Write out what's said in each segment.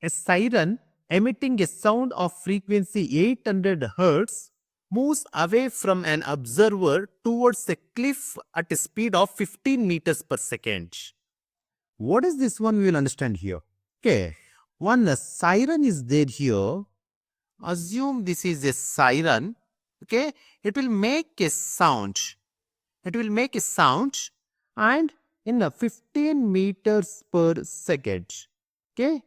A siren emitting a sound of frequency 800 Hz moves away from an observer towards a cliff at a speed of 15 meters per second. What is this one we will understand here? Okay, one siren is there here. Assume this is a siren. Okay, it will make a sound. It will make a sound and in a 15 meters per second. Okay,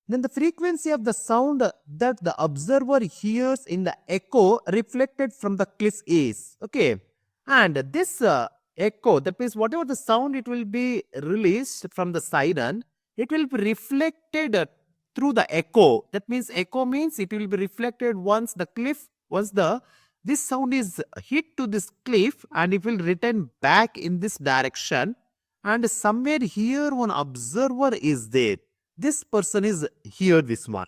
then the frequency of the sound that the observer hears in the echo reflected from the cliff is. Okay, and this echo, that means whatever the sound it will be released from the siren, it will be reflected through the echo. That means echo means it will be reflected once the cliff, once the this sound is hit to this cliff, and it will return back in this direction, and somewhere here one observer is there. This person is here, this one.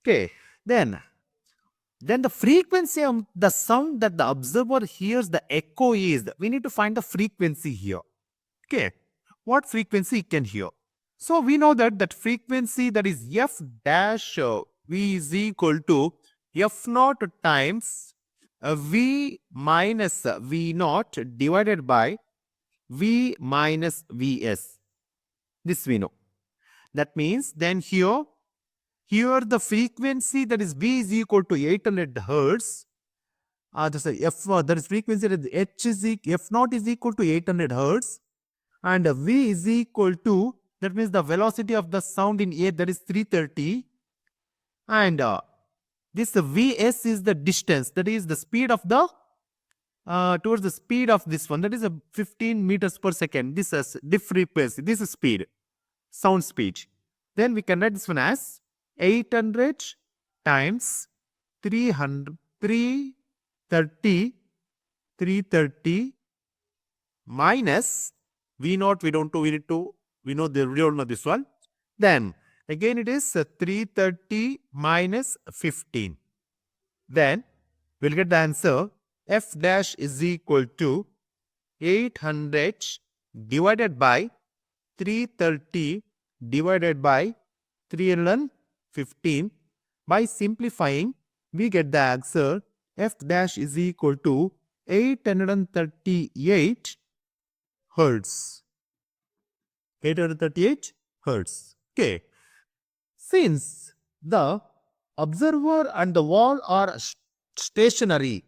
Okay, then the frequency of the sound that the observer hears, the echo is, we need to find the frequency here. Okay, what frequency it can hear? So we know that frequency, that is f dash v is equal to f naught times v minus v naught divided by v minus vs. This we know. That means then here the frequency, that is v is equal to 800 hertz. That's a f. That is frequency that h is f naught is equal to 800 hertz, and v is equal to, that means the velocity of the sound in air, that is 330, and this vs is the distance, that is the speed of the towards the speed of this one, that is a 15 meters per second. This is the frequency, this is speed, sound speed. Then we can write this one as 800 times 330 minus v naught. We don't know, we know we don't know this one. Then again it is 330 minus 15. Then we'll get the answer. F dash is equal to 800 divided by 330 divided by 315. By simplifying, we get the answer. F dash is equal to 838 hertz. 838 hertz. Okay. Since the observer and the wall are stationary,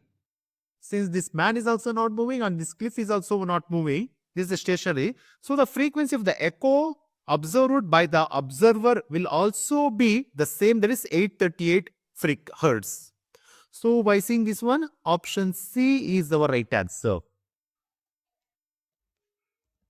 since this man is also not moving and this cliff is also not moving, this is stationary. So the frequency of the echo observed by the observer will also be the same, that is 838 hertz. So by seeing this one, option C is our right answer.